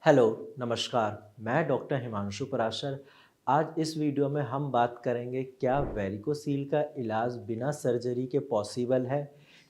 Hello, नमस्कार। मैं doctor Himanshu Parashar. आज इस वीडियो में हम बात करेंगे क्या वेरिकोसील का इलाज बिना सर्जरी के पॉसिबल है?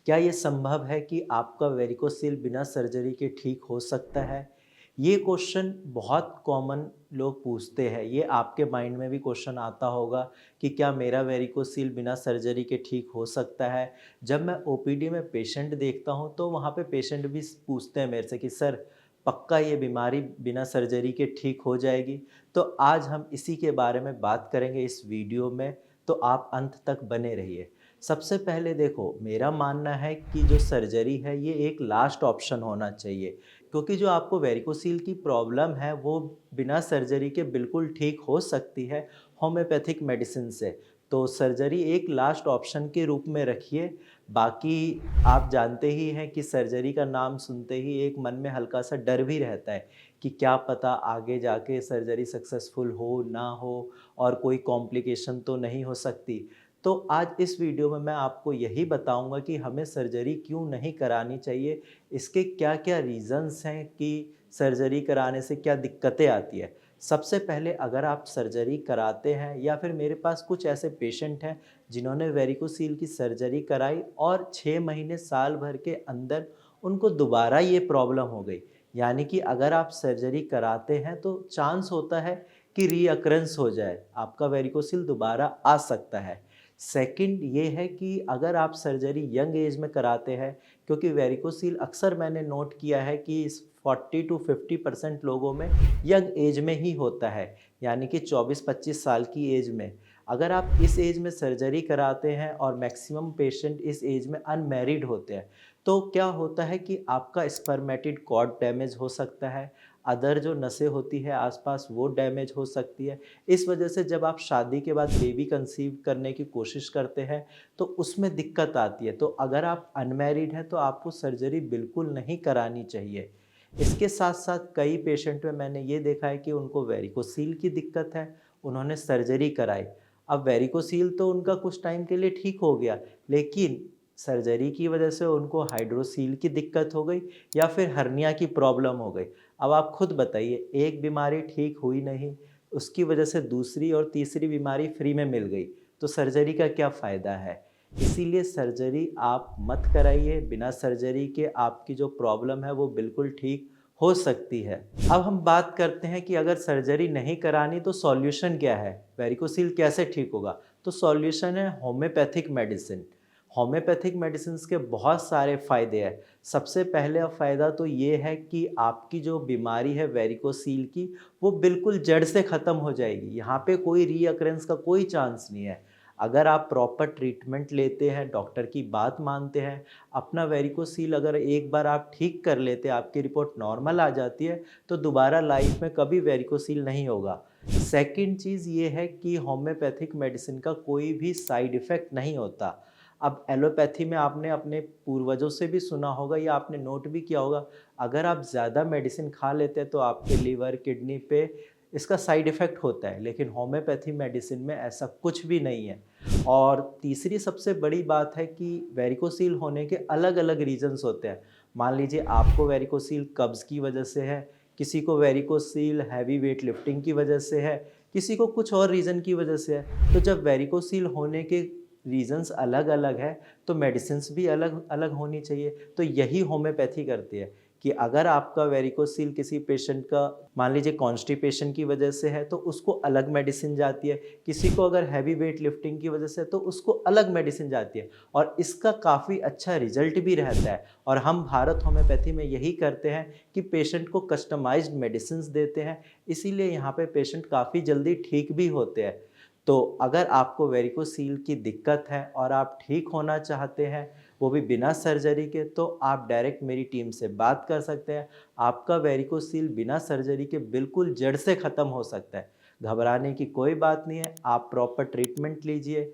क्या ये संभव है कि आपका वेरिकोसील बिना सर्जरी के ठीक हो सकता है? ये क्वेश्चन बहुत कॉमन लोग पूछते हैं। ये आपके माइंड में भी क्वेश्चन आता होगा कि क्या मेरा वेरिकोसील बिना सर्जरी के ठीक हो सकता है? जब मैं ओपीडी में पेशेंट देखता हूँ तो वहाँ पे पेशेंट भी पूछते हैं मेरे से कि सर पक्का ये बीमारी बिना सर्जरी के ठीक हो जाएगी? तो आज हम इसी के बारे में बात करेंगे इस वीडियो में, तो आप अंत तक बने रहिए। सबसे पहले देखो, मेरा मानना है कि जो सर्जरी है ये एक लास्ट ऑप्शन होना चाहिए, क्योंकि जो आपको वेरिकोसील की प्रॉब्लम है वो बिना सर्जरी के बिल्कुल ठीक हो सकती है होम्योपैथिक मेडिसिन से। तो सर्जरी एक लास्ट ऑप्शन के रूप में रखिए। बाकी आप जानते ही हैं कि सर्जरी का नाम सुनते ही एक मन में हल्का-सा डर भी रहता है कि क्या पता आगे जाके सर्जरी सक्सेसफुल हो, ना हो और कोई कॉम्प्लिकेशन तो नहीं हो सकती। तो आज इस वीडियो में मैं आपको यही बताऊँगा कि हमें सर्जरी क्यों नहीं करानी चाहिए, इसके क्या-क्या रीज़न्स हैं कि सर्जरी कराने से क्या दिक्कतें आती हैं। सबसे पहले अगर आप सर्जरी कराते हैं या फिर मेरे पास कुछ ऐसे पेशेंट हैं जिन्होंने वेरिकोसील की सर्जरी कराई और 6 महीने साल भर के अंदर उनको दोबारा ये प्रॉब्लम हो गई। यानी कि अगर आप सर्जरी कराते हैं तो चांस होता है कि रीअकरेंस हो जाए, आपका वेरिकोसील दोबारा आ सकता है। सेकंड ये है कि अगर आप सर्जरी यंग एज में कराते हैं, क्योंकि वेरिकोसील अक्सर मैंने नोट किया है कि इस 40 टू 50% लोगों में यंग एज में ही होता है, यानी कि 24-25 साल की एज में। अगर आप इस एज में सर्जरी कराते हैं और मैक्सिमम पेशेंट इस एज में अनमैरिड होते हैं, तो क्या होता है कि आपका स्पर्मेटिड कॉर्ड डैमेज हो सकता है, अदर जो नसें होती है आसपास वो डैमेज हो सकती है। इस वजह से जब आप शादी के बाद बेबी कंसीव करने की कोशिश करते हैं, तो उसमें दिक्कत आती है। तो अगर आप अनमैरिड हैं, तो आपको सर्जरी बिल्कुल नहीं करानी चाहिए। इसके साथ-साथ कई पेशेंट में मैंने ये देखा है कि उनको वेरिकोसील की दिक्कत है, उन्होंने सर्जरी कराई। अब वेरिकोसील तो उनका कुछ टाइम के लिए ठीक हो गया, लेकिन सर्जरी की वजह से उनको हाइड्रोसील की दिक्कत हो गई या फिर हर्निया की प्रॉब्लम हो गई। अब आप खुद बताइए, एक बीमारी ठीक हुई नहीं, उसकी वजह से दूसरी और तीसरी बीमारी फ्री में मिल गई, तो सर्जरी का क्या फ़ायदा है? इसीलिए सर्जरी आप मत कराइए, बिना सर्जरी के आपकी जो प्रॉब्लम है वो बिल्कुल ठीक हो सकती है। अब हम बात करते हैं कि अगर सर्जरी नहीं करानी तो सॉल्यूशन क्या है? वेरिकोसील कैसे ठीक होगा? तो सॉल्यूशन है होम्योपैथिक मेडिसिन। होम्योपैथिक मेडिसिन्स के बहुत सारे फ़ायदे हैं। सबसे पहला फ़ायदा तो ये है कि आपकी जो बीमारी है वेरिकोसील की, वो बिल्कुल जड़ से ख़त्म हो जाएगी। यहाँ पे कोई रीअकरेंस का कोई चांस नहीं है। अगर आप प्रॉपर ट्रीटमेंट लेते हैं, डॉक्टर की बात मानते हैं, अपना वेरिकोसील अगर एक बार आप ठीक कर लेते हैं, आपकी रिपोर्ट नॉर्मल आ जाती है, तो दोबारा लाइफ में कभी वेरिकोसील नहीं होगा। सेकंड चीज़ ये है कि होम्योपैथिक मेडिसिन का कोई भी साइड इफ़ेक्ट नहीं होता। अब एलोपैथी में आपने अपने पूर्वजों से भी सुना होगा या आपने नोट भी किया होगा, अगर आप ज़्यादा मेडिसिन खा लेते हैं तो आपके लिवर, किडनी पे इसका साइड इफ़ेक्ट होता है, लेकिन होम्योपैथी मेडिसिन में ऐसा कुछ भी नहीं है। और तीसरी सबसे बड़ी बात है कि वेरिकोसील होने के अलग-अलग रीज़न्स होते हैं। मान लीजिए आपको वेरिकोसील कब्ज़ की वजह से है, किसी को वेरिकोसील हैवी वेट लिफ्टिंग की वजह से है, किसी को कुछ और रीज़न की वजह से है। तो जब वेरिकोसील होने के रीज़न्स अलग-अलग है, तो मेडिसिन्स भी अलग-अलग होनी चाहिए। तो यही होम्योपैथी करती है कि अगर आपका वेरिकोसील किसी पेशेंट का मान लीजिए कॉन्स्टिपेशन की वजह से है, तो उसको अलग मेडिसिन जाती है। किसी को अगर हैवी वेट लिफ्टिंग की वजह से है, तो उसको अलग मेडिसिन जाती है और इसका काफ़ी अच्छा रिज़ल्ट भी रहता है। और हम भारत होम्योपैथी में यही करते हैं कि पेशेंट को कस्टमाइज़्ड मेडिसिन्स देते हैं, इसीलिए यहाँ पे पेशेंट काफ़ी जल्दी ठीक भी होते हैं। तो अगर आपको वेरिकोसील की दिक्कत है और आप ठीक होना चाहते हैं, वो भी बिना सर्जरी के, तो आप डायरेक्ट मेरी टीम से बात कर सकते हैं। आपका वेरिकोसील बिना सर्जरी के बिल्कुल जड़ से ख़त्म हो सकता है। घबराने की कोई बात नहीं है, आप प्रॉपर ट्रीटमेंट लीजिए,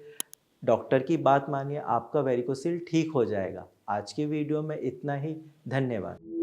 डॉक्टर की बात मानिए, आपका वेरिकोसील ठीक हो जाएगा। आज की वीडियो में इतना ही, धन्यवाद।